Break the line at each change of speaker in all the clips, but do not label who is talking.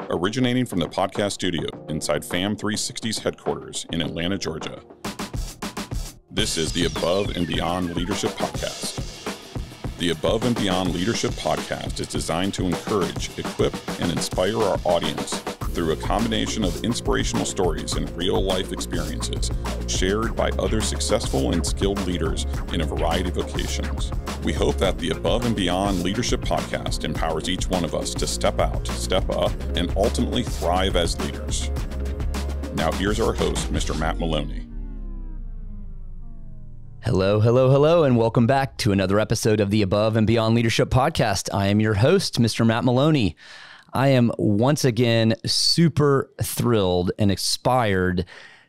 originating from the podcast studio inside FAM 360's headquarters in Atlanta, Georgia. This is the Above and Beyond Leadership Podcast. The Above and Beyond Leadership Podcast is designed to encourage, equip, and inspire our audience through a combination of inspirational stories and real-life experiences shared by other successful and skilled leaders in a variety of vocations. We hope that the Above and Beyond Leadership Podcast empowers each one of us to step out, step up, and ultimately thrive as leaders. Now here's our host, Mr. Matt Maloney.
Hello, hello, hello, and welcome back to another episode of the Above and Beyond Leadership Podcast. I am your host, Mr. Matt Maloney. I am once again super thrilled and inspired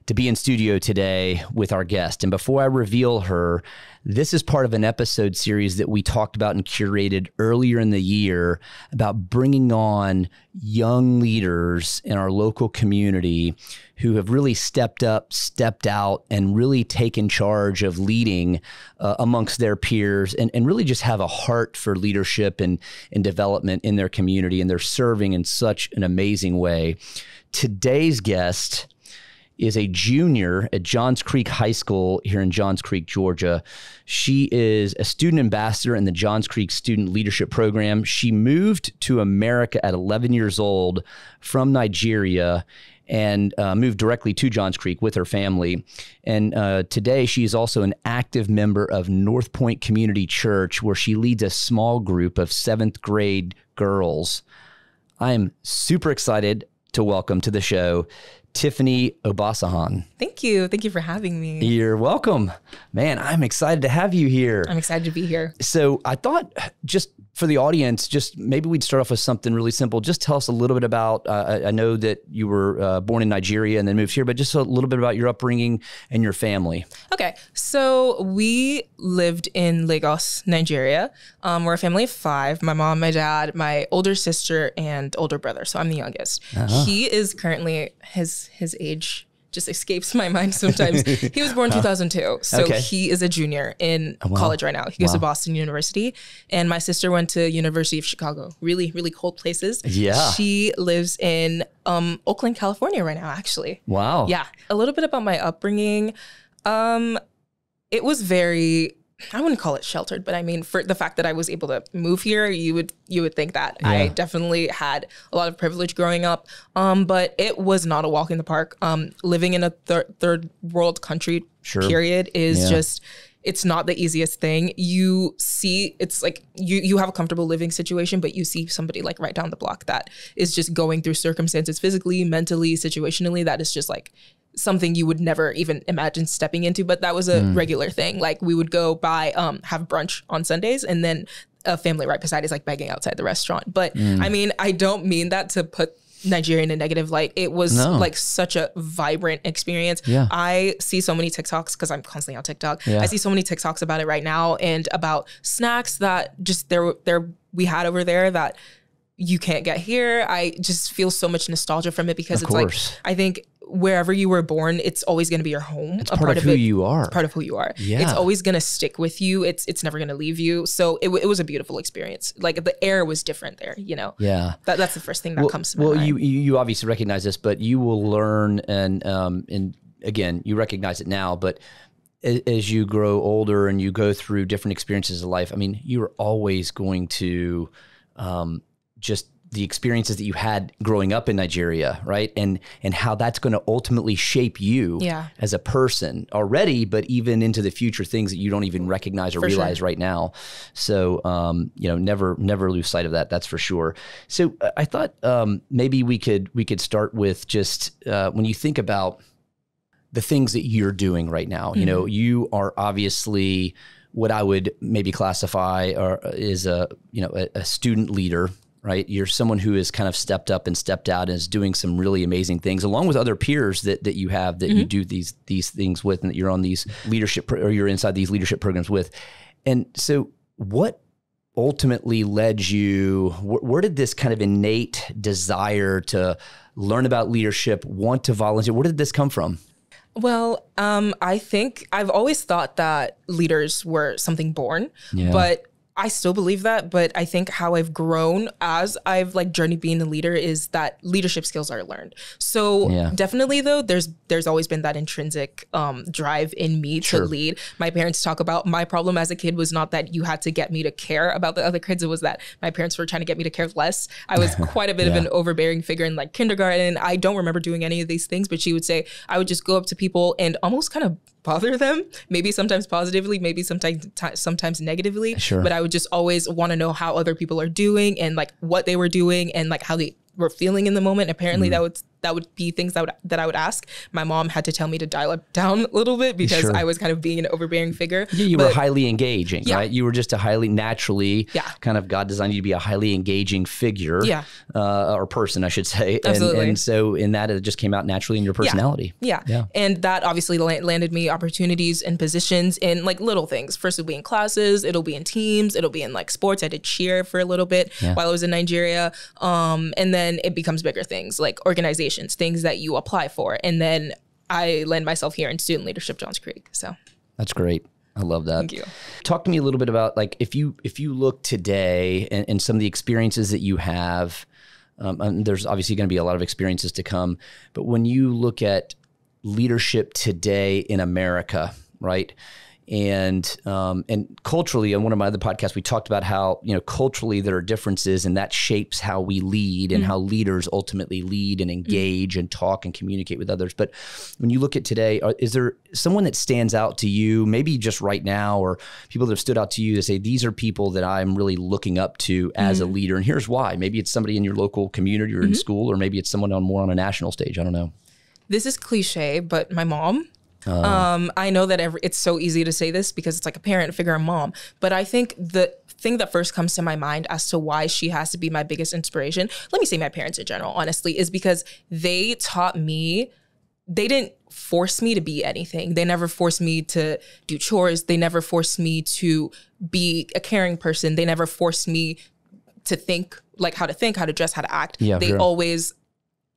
to be in studio today with our guest. And before I reveal her, this is part of an episode series that we talked about and curated earlier in the year about bringing on young leaders in our local community who have really stepped up, stepped out, and really taken charge of leading amongst their peers and really just have a heart for leadership and development in their community. And they're serving in such an amazing way. Today's guest is a junior at Johns Creek High School here in Johns Creek, Georgia. She is a student ambassador in the Johns Creek Student Leadership Program. She moved to America at 11 years old from Nigeria and moved directly to Johns Creek with her family. And today she is also an active member of North Point Community Church, where she leads a small group of 7th grade girls. I am super excited to welcome to the show Tiffany Obasohan.
Thank you. Thank you for having me.
You're welcome. Man, I'm excited to have you here.
I'm excited to be here.
So I thought just for the audience, just maybe we'd start off with something really simple. Just tell us a little bit about, I know that you were born in Nigeria and then moved here, but just a little bit about your upbringing and your family.
Okay. So we lived in Lagos, Nigeria. We're a family of 5, my mom, my dad, my older sister, and older brother. So I'm the youngest. He is currently, his age just escapes my mind sometimes. He was born 2002. So he is a junior in college right now. He goes to Boston University. And my sister went to University of Chicago. Really, really cold places.
Yeah.
She lives in Oakland, California right now, actually.
Wow.
Yeah. A little bit about my upbringing. It was very, I wouldn't call it sheltered, but I mean, for the fact that I was able to move here, you would think that I definitely had a lot of privilege growing up. But it was not a walk in the park. Living in a third world country, period, is just, it's not the easiest thing. You see, it's like you have a comfortable living situation, but you see somebody like right down the block that is just going through circumstances physically, mentally, situationally, that is just like something you would never even imagine stepping into. But that was a regular thing. Like we would go by, have brunch on Sundays, and then a family right beside is like begging outside the restaurant. But I mean, I don't mean that to put Nigeria in a negative light. It was like such a vibrant experience. I see so many TikToks because I'm constantly on TikTok. I see so many TikToks about it right now and about snacks that just we had over there that you can't get here. I just feel so much nostalgia from it because it's like, I think wherever you were born, it's always going to be your home.
It's part of who you are.
It's part of who you are.
Yeah.
It's always going to stick with you. It's never going to leave you. So it was a beautiful experience. Like the air was different there, you know?
Yeah.
That's the first thing that comes to my mind.
Well, you obviously recognize this, but you will learn, and again, you recognize it now, but as you grow older and you go through different experiences of life, I mean, you're always going to just the experiences that you had growing up in Nigeria, right? And how that's going to ultimately shape you as a person already, but even into the future, things that you don't even recognize or realize right now. So, never lose sight of that. That's for sure. So I thought maybe we could start with just when you think about the things that you're doing right now, you know, you are obviously what I would maybe classify is a student leader. Right, you're someone who has kind of stepped up and stepped out and is doing some really amazing things, along with other peers that you have that you do these things with, and that you're on these leadership or you're inside these leadership programs with. And so, what ultimately led you? Where did this kind of innate desire to learn about leadership, want to volunteer? Where did this come from?
Well, I think I've always thought that leaders were something born, but I still believe that, but I think how I've grown as I've like journeyed being a leader is that leadership skills are learned. So definitely though, there's always been that intrinsic drive in me to lead. My parents talk about my problem as a kid was not that you had to get me to care about the other kids. It was that my parents were trying to get me to care less. I was quite a bit of an overbearing figure in like kindergarten. I don't remember doing any of these things, but she would say I would just go up to people and almost kind of bother them, maybe sometimes positively, maybe sometimes negatively, but I would just always want to know how other people are doing and like what they were doing and like how they were feeling in the moment. Apparently that would be things that I would ask. My mom had to tell me to dial it down a little bit because I was kind of being an overbearing figure.
Yeah, you were highly engaging, right? You were just a highly naturally kind of God designed you to be a highly engaging figure or person, I should say.
Absolutely.
And so in that, it just came out naturally in your personality.
Yeah. And that obviously landed me opportunities and positions in like little things. First, it'll be in classes, it'll be in teams, it'll be in like sports. I did cheer for a little bit while I was in Nigeria. And then it becomes bigger things like organizations, things that you apply for. And then I land myself here in student leadership, Johns Creek. So
that's great. I love that.
Thank you.
Talk to me a little bit about like if you look today and some of the experiences that you have, and there's obviously going to be a lot of experiences to come, but when you look at leadership today in America, right? And culturally, on one of my other podcasts, we talked about how, culturally there are differences and that shapes how we lead and how leaders ultimately lead and engage and talk and communicate with others. But when you look at today, is there someone that stands out to you, maybe just right now, or people that have stood out to you to say, these are people that I'm really looking up to as a leader? And here's why. Maybe it's somebody in your local community or in school, or maybe it's someone more on a national stage. I don't know.
This is cliche, but my mom. I know that it's so easy to say this because it's like a parent figure, a mom, but I think the thing that first comes to my mind as to why she has to be my biggest inspiration, let me say my parents in general, honestly, is because they taught me, they didn't force me to be anything. They never forced me to do chores. They never forced me to be a caring person. They never forced me to think, how to dress, how to act. They always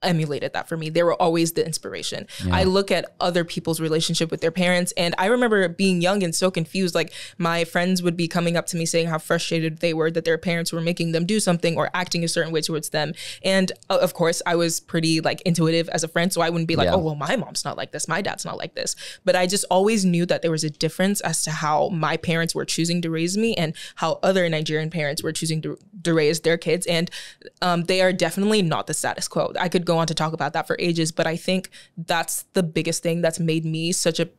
emulated that for me. They were always the inspiration. I look at other people's relationship with their parents, and I remember being young and so confused. Like my friends would be coming up to me saying how frustrated they were that their parents were making them do something or acting a certain way towards them. And of course, I was pretty like intuitive as a friend, so I wouldn't be like, oh, well, my mom's not like this, my dad's not like this. But I just always knew that there was a difference as to how my parents were choosing to raise me and how other Nigerian parents were choosing to raise their kids. And they are definitely not the status quo. I could go on to talk about that for ages, but I think that's the biggest thing that's made me such a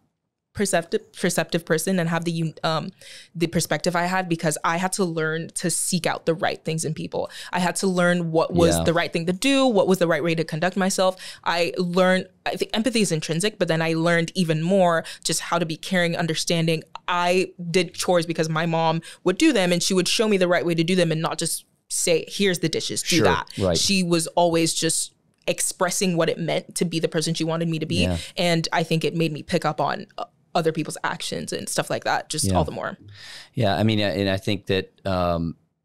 perceptive person and have the perspective I had, because I had to learn to seek out the right things in people. I had to learn what was the right thing to do, what was the right way to conduct myself. I think empathy is intrinsic, but then I learned even more just how to be caring, understanding. I did chores because my mom would do them and she would show me the right way to do them and not just say, here's the dishes, do that. Right. She was always just expressing what it meant to be the person she wanted me to be. And I think it made me pick up on other people's actions and stuff like that, just all the more.
Yeah. I mean, and I think that,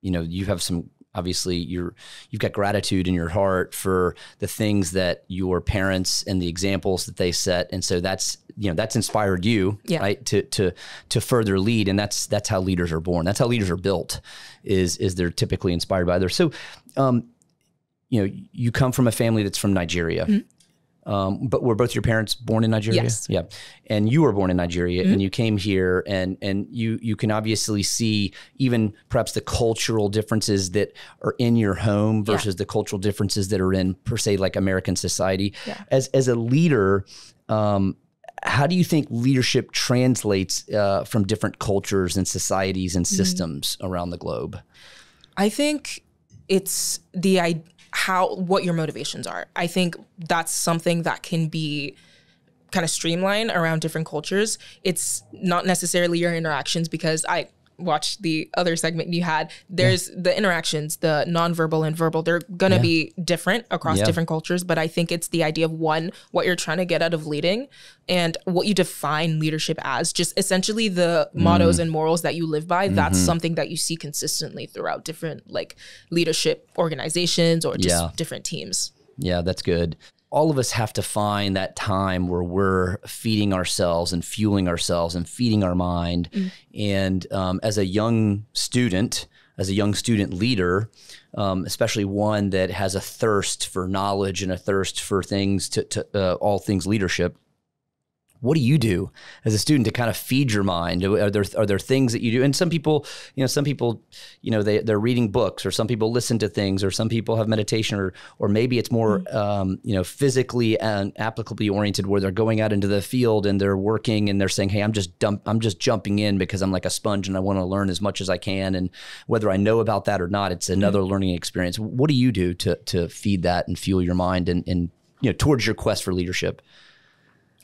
you have some, obviously you've got gratitude in your heart for the things that your parents and the examples that they set. And so that's inspired you, right, to further lead. And that's how leaders are born. That's how leaders are built, is they're typically inspired by others. So, you come from a family that's from Nigeria, but were both your parents born in Nigeria?
Yes.
Yeah. And you were born in Nigeria and you came here and you can obviously see even perhaps the cultural differences that are in your home versus the cultural differences that are in, per se, like American society. Yeah. As a leader, how do you think leadership translates from different cultures and societies and systems around the globe?
I think it's what your motivations are. I think that's something that can be kind of streamlined around different cultures. It's not necessarily your interactions, because I watched the other segment you had. There's the interactions, the nonverbal and verbal, they're going to be different across different cultures. But I think it's the idea of what you're trying to get out of leading and what you define leadership as, just essentially the mottos and morals that you live by. That's something that you see consistently throughout different like leadership organizations or just different teams.
Yeah, that's good. all of us have to find that time where we're feeding ourselves and fueling ourselves and feeding our mind. And as a young student leader, especially one that has a thirst for knowledge and a thirst for things to all things leadership, what do you do as a student to kind of feed your mind? Are there things that you do? And some people, they're reading books, or some people listen to things, or some people have meditation, or maybe it's more, physically and applicably oriented, where they're going out into the field and they're working and they're saying, hey, I'm just jumping in because I'm like a sponge and I want to learn as much as I can. And whether I know about that or not, it's another learning experience. What do you do to feed that and fuel your mind and towards your quest for leadership?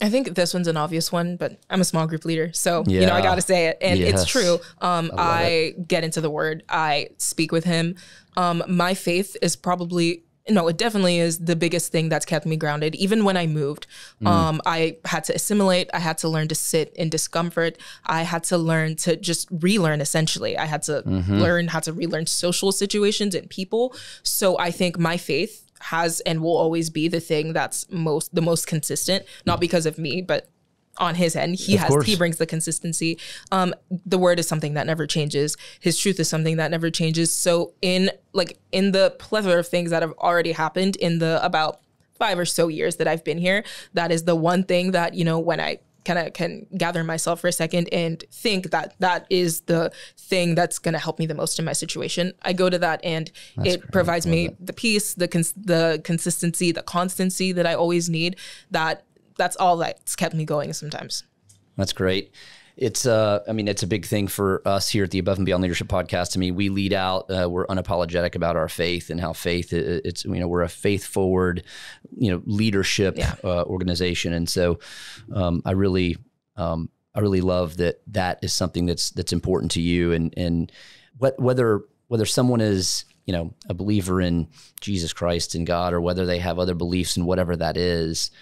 I think this one's an obvious one, but I'm a small group leader. So, I got to say it. And it's true. I get into the word. I speak with him. My faith is it definitely is the biggest thing that's kept me grounded. Even when I moved, I had to assimilate. I had to learn to sit in discomfort. I had to learn to just relearn, essentially. I had to learn how to relearn social situations and people. So I think my faith has and will always be the thing that's the most consistent, not because of me, but on his end, he brings the consistency. The word is something that never changes. His truth is something that never changes. So in the plethora of things that have already happened in the about 5 or so years that I've been here, that is the one thing that, when I kind of can gather myself for a second and think that is the thing that's going to help me the most in my situation, I go to that, and it provides me the peace, the consistency, the constancy that I always need. That's all that's kept me going sometimes.
That's great. It's it's a big thing for us here at the Above and Beyond Leadership Podcast. I mean, we lead out, we're unapologetic about our faith and how faith, we're a faith forward, leadership organization. And so I really love that is something that's important to you. And whether someone is, a believer in Jesus Christ and God, or whether they have other beliefs and whatever that is,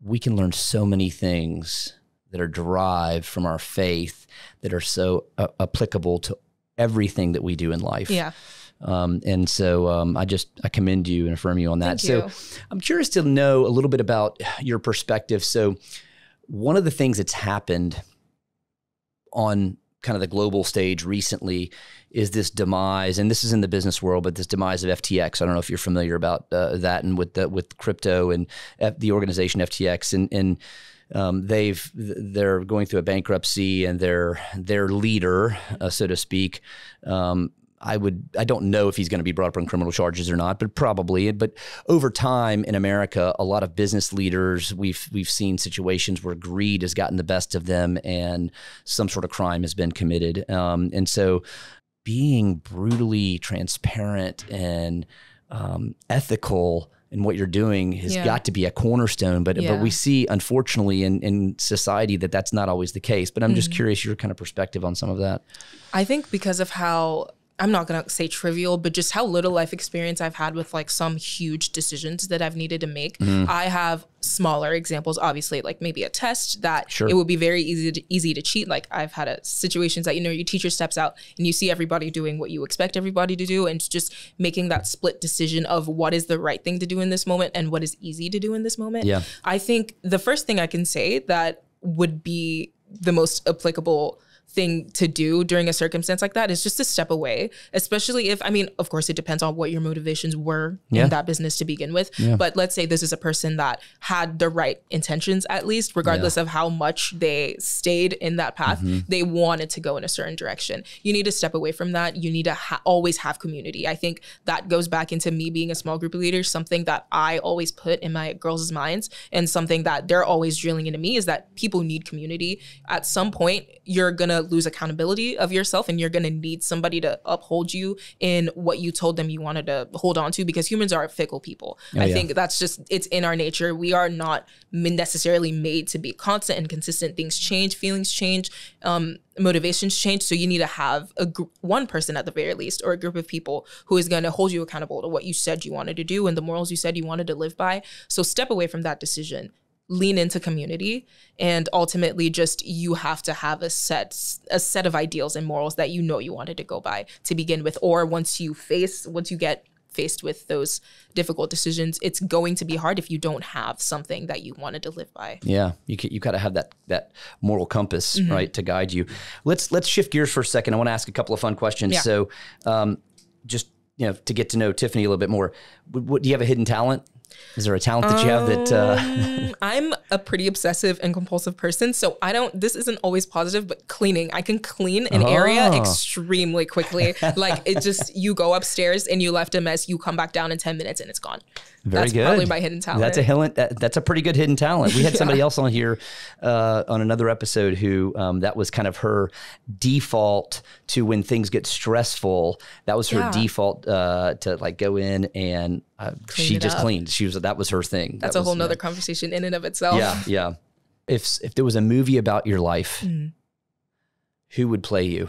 we can learn so many things that are derived from our faith that are so applicable to everything that we do in life.
Yeah.
And so I commend you and affirm you on that.
Thank you.
So I'm curious to know a little bit about your perspective. So one of the things that's happened on kind of the global stage recently is this demise, and this is in the business world, but this demise of FTX. I don't know if you're familiar about that, and with crypto and the organization FTX, and they're going through a bankruptcy, and their leader, so to speak, I don't know if he's going to be brought up on criminal charges or not, but probably. But over time in America, a lot of business leaders, we've seen situations where greed has gotten the best of them and some sort of crime has been committed. And so being brutally transparent and ethical in what you're doing has got to be a cornerstone. But we see, unfortunately, in society that's not always the case. But I'm just curious your kind of perspective on some of that.
I think because of how, I'm not going to say trivial, but just how little life experience I've had with some huge decisions that I've needed to make. I have smaller examples, obviously, like maybe a test that it would be very easy to cheat. Like I've had situations that, your teacher steps out and you see everybody doing what you expect everybody to do, and it's just making that split decision of what is the right thing to do in this moment and what is easy to do in this moment. Yeah. I think the first thing I can say that would be the most applicable thing to do during a circumstance like that is just to step away, especially if, of course, it depends on what your motivations were in that business to begin with. Yeah. But let's say this is a person that had the right intentions, at least, regardless of how much they stayed in that path, they wanted to go in a certain direction. You need to step away from that. You need to always have community. I think that goes back into me being a small group leader. Something that I always put in my girls' minds, and something that they're always drilling into me, is that people need community. At some point, you're going to lose accountability of yourself, and you're going to need somebody to uphold you in what you told them you wanted to hold on to, because humans are fickle people. I think that's just, it's in our nature. We are not necessarily made to be constant and consistent. Things change, feelings change, motivations change. So you need to have one person at the very least, or a group of people who is going to hold you accountable to what you said you wanted to do and the morals you said you wanted to live by. So step away from that decision. Lean into community, and ultimately just you have to have a set of ideals and morals that you wanted to go by to begin with. Or once you get faced with those difficult decisions, it's going to be hard if you don't have something that you wanted to live by.
Yeah, you got to have that moral compass, right, to guide you. Let's shift gears for a second. I want to ask a couple of fun questions.
Yeah.
So, just to get to know Tiffany a little bit more. What do you have a hidden talent? Is there a talent that you have that?
I'm a pretty obsessive and compulsive person, so this isn't always positive, but cleaning. I can clean an area extremely quickly. Like it just, you go upstairs and you left a mess, you come back down in 10 minutes and it's gone.
Very good.
That's probably my hidden talent.
That's a pretty good hidden talent. We had somebody else on here on another episode who that was kind of her default to when things get stressful. That was her default to like go in and she just cleaned. That was her thing.
That's a whole nother conversation in and of itself.
Yeah. If there was a movie about your life, who would play you?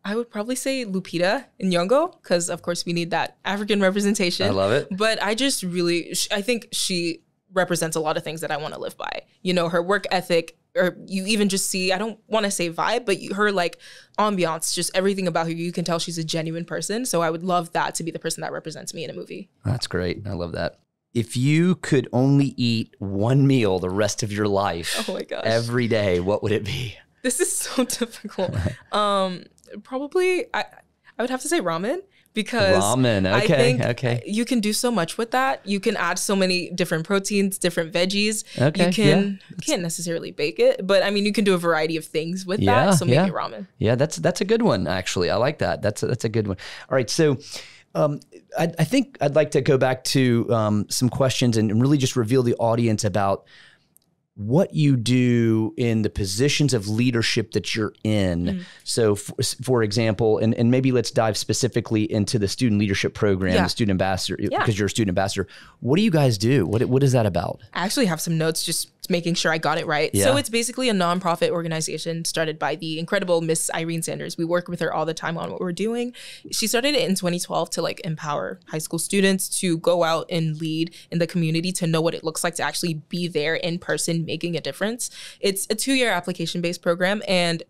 I would probably say Lupita Nyong'o, because of course we need that African representation.
I love it.
But I think she represents a lot of things that I want to live by. Her work ethic, or you even just see, I don't want to say vibe, but her like ambiance, just everything about her, you can tell she's a genuine person. So I would love that to be the person that represents me in a movie. That's
great. I love that. If you could only eat one meal the rest of your life,
oh my gosh,
every day, what would it be?
This is so difficult. Probably, I would have to say ramen, because I think you can do so much with that. You can add so many different proteins, different veggies. You can't necessarily bake it, but I mean, you can do a variety of things with that. So maybe ramen.
Yeah, that's a good one, actually. I like that. That's a good one. All right, so I think I'd like to go back to some questions and really just reveal the audience about what you do in the positions of leadership that you're in. So for example, and maybe let's dive specifically into the student leadership program, the student ambassador, because you're a student ambassador. What do you guys do? What is that about?
I actually have some notes, just making sure I got it right. So it's basically a nonprofit organization started by the incredible Miss Irene Sanders. We work with her all the time on what we're doing. She started it in 2012 to like empower high school students to go out and lead in the community, to know what it looks like to actually be there in person, making a difference. It's a 2-year application-based program, and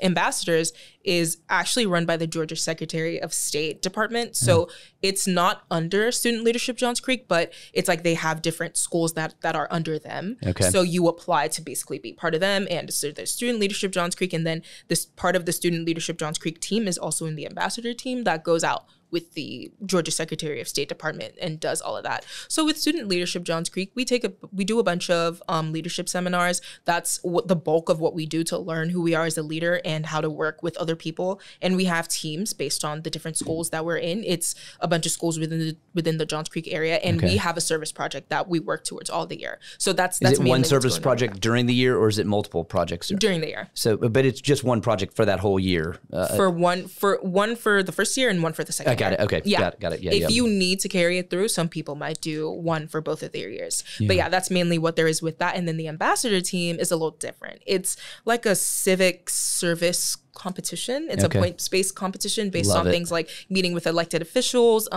ambassadors is actually run by the Georgia Secretary of State Department. So it's not under Student Leadership Johns Creek, but it's like they have different schools that are under them. So you apply to basically be part of them. And so there's Student Leadership Johns Creek, and then this part of the Student Leadership Johns Creek team is also in the ambassador team that goes out with the Georgia Secretary of State Department and does all of that. So with Student Leadership Johns Creek, we do a bunch of leadership seminars. That's what the bulk of what we do to learn who we are as a leader and how to work with other people. And we have teams based on the different schools that we're in. It's a bunch of schools within the Johns Creek area, and we have a service project that we work towards all the year. So that's
is it one service project during the year, or is it multiple projects
during the year?
So, but it's just one project for that whole year.
For one for the first year and one for the second.
Got it. Okay.
Yeah.
Got it. Yeah.
If you need to carry it through, some people might do one for both of their years. But that's mainly what there is with that. And then the ambassador team is a little different. It's like a civic service competition. It's a points-based competition based on things like meeting with elected officials,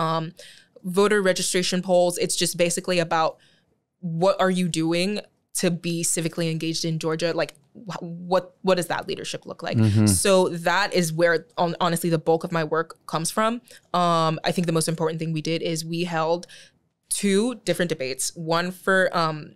voter registration polls. It's just basically about what are you doing to be civically engaged in Georgia? Like, what does that leadership look like? So that is where, honestly, the bulk of my work comes from. I think the most important thing we did is we held 2 different debates, one for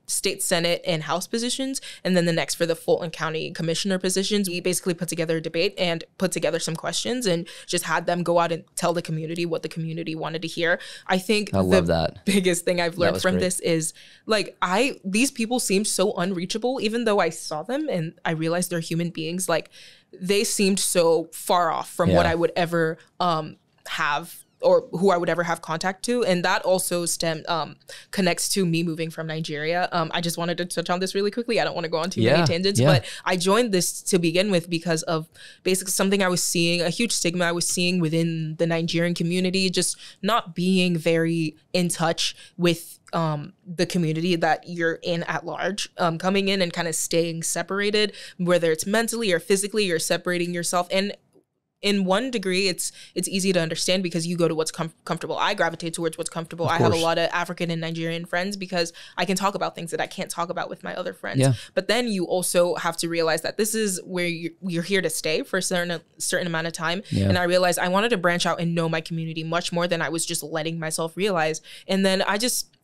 state Senate and House positions, and then the next for the Fulton County Commissioner positions. We basically put together a debate and put together some questions and just had them go out and tell the community what the community wanted to hear. I think the biggest thing I've learned from this is like, these people seemed so unreachable, even though I saw them and I realized they're human beings. Like, they seemed so far off from what I would ever have, or who I would ever have contact to. And that also connects to me moving from Nigeria. I just wanted to touch on this really quickly. I don't want to go on too many tangents, but I joined this to begin with because of basically something I was seeing, a huge stigma I was seeing within the Nigerian community, just not being very in touch with the community that you're in at large, coming in and kind of staying separated, whether it's mentally or physically, you're separating yourself. And in one degree, it's easy to understand because you go to what's comfortable. I gravitate towards what's comfortable. I have a lot of African and Nigerian friends because I can talk about things that I can't talk about with my other friends. Yeah. But then you also have to realize that this is where you're here to stay for a certain amount of time. Yeah. And I realized I wanted to branch out and know my community much more than I was just letting myself realize. And then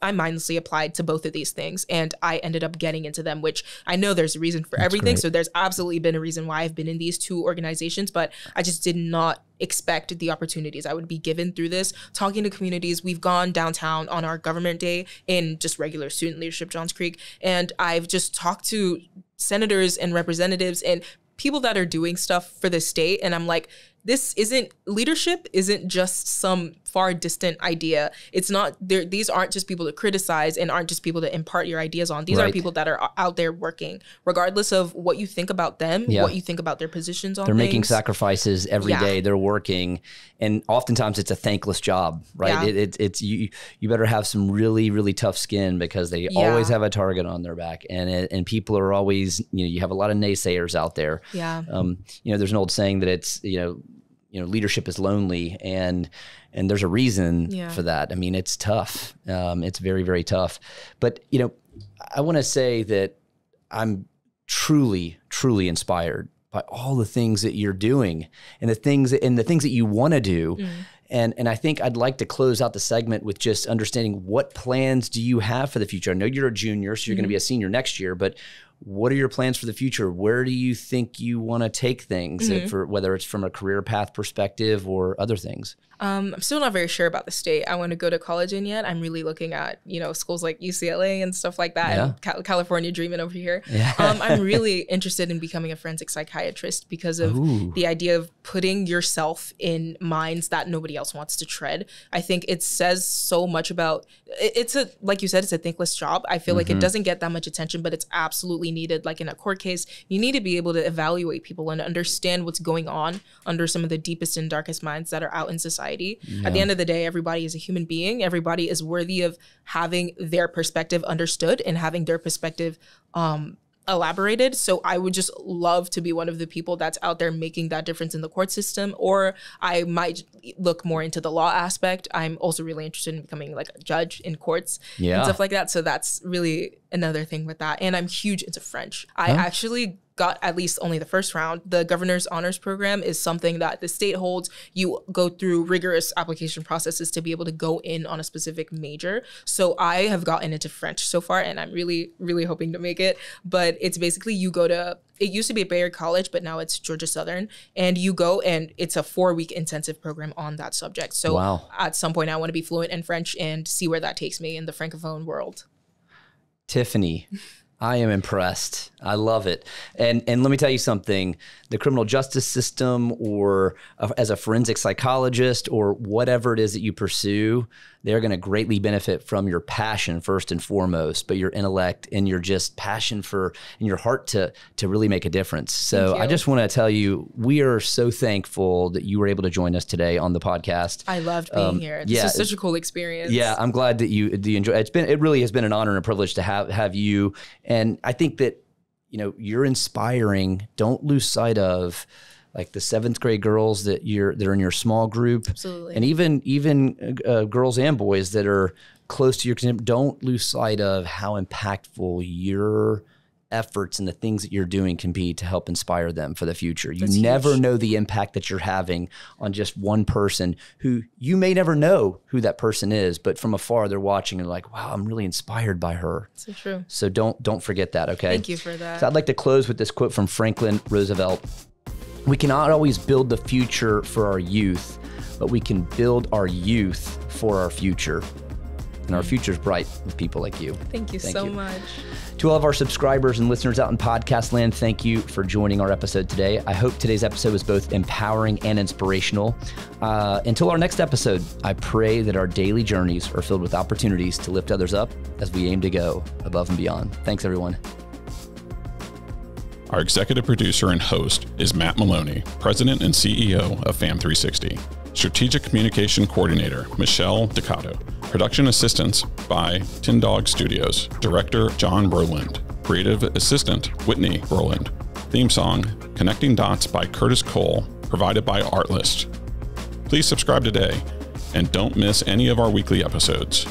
I mindlessly applied to both of these things, and I ended up getting into them, which I know there's a reason for everything. So there's absolutely been a reason why I've been in these two organizations, but I just did not expect the opportunities I would be given through this. Talking to communities, we've gone downtown on our government day in just regular student leadership, Johns Creek, and I've just talked to senators and representatives and people that are doing stuff for the state, and I'm like, leadership isn't just some far distant idea. It's not there. These aren't just people to criticize and aren't just people to impart your ideas on. These are people that are out there working, regardless of what you think about them, what you think about their positions on things. They're
making sacrifices every day. They're working, and oftentimes it's a thankless job, right? It's you better have some really, really tough skin because they always have a target on their back, and people are always, you have a lot of naysayers out there. Yeah. There's an old saying that it's, leadership is lonely, and there's a reason for that. I mean, it's tough. It's very, very tough. But, I want to say that I'm truly, truly inspired by all the things that you're doing and the things that you want to do. And I think I'd like to close out the segment with just understanding, what plans do you have for the future? I know you're a junior, so you're going to be a senior next year, but what are your plans for the future? Where do you think you want to take things, for whether it's from a career path perspective or other things?
I'm still not very sure about the state I want to go to college in yet. I'm really looking at, schools like UCLA and stuff like that, and California dreaming over here. Yeah. I'm really interested in becoming a forensic psychiatrist because of the idea of putting yourself in minds that nobody else wants to tread. I think it says so much about, like you said, it's a thankless job. I feel like it doesn't get that much attention, but it's absolutely needed. Like in a court case, you need to be able to evaluate people and understand what's going on under some of the deepest and darkest minds that are out in society. Yeah. At the end of the day, everybody is a human being. Everybody is worthy of having their perspective understood and having their perspective elaborated. So I would just love to be one of the people that's out there making that difference in the court system, or I might look more into the law aspect. I'm also really interested in becoming like a judge in courts and stuff like that. So that's really another thing with that. And I'm huge into French. I actually got at least only the first round. The governor's honors program is something that the state holds. You go through rigorous application processes to be able to go in on a specific major. So I have gotten into French so far, and I'm really, really hoping to make it. But it's basically it used to be at Bayard College, but now it's Georgia Southern. And you go, and it's a 4-week intensive program on that subject. So at some point, I want to be fluent in French and see where that takes me in the Francophone world.
Tiffany, I am impressed. I love it. And let me tell you something, the criminal justice system, or as a forensic psychologist, or whatever it is that you pursue, they're going to greatly benefit from your passion first and foremost, but your intellect and your just passion and your heart to really make a difference. So I just want to tell you, we are so thankful that you were able to join us today on the podcast.
I loved being here. This is such a cool experience.
Yeah, I'm glad that you enjoy. It really has been an honor and a privilege to have you. And I think that, you're inspiring. Don't lose sight of like the 7th grade girls that are in your small group. Absolutely. And even girls and boys that are close to your community. Don't lose sight of how impactful your efforts and the things that you're doing can be to help inspire them for the future. You never know the impact that you're having on just one person who you may never know who that person is, but from afar they're watching and like, wow, I'm really inspired by her.
So true.
So don't forget that, okay?
Thank you for that.
So I'd like to close with this quote from Franklin Roosevelt. We cannot always build the future for our youth, but we can build our youth for our future. And our future's bright with people like you.
Thank you so much.
To all of our subscribers and listeners out in podcast land, thank you for joining our episode today. I hope today's episode was both empowering and inspirational. Until our next episode, I pray that our daily journeys are filled with opportunities to lift others up as we aim to go above and beyond. Thanks, everyone.
Our executive producer and host is Matt Maloney, President and CEO of FAM360. Strategic Communication Coordinator, Michelle Ducato. Production Assistance by Tin Dog Studios. Director, John Berland. Creative Assistant, Whitney Berland. Theme song, Connecting Dots by Curtis Cole. provided by Artlist. Please subscribe today and don't miss any of our weekly episodes.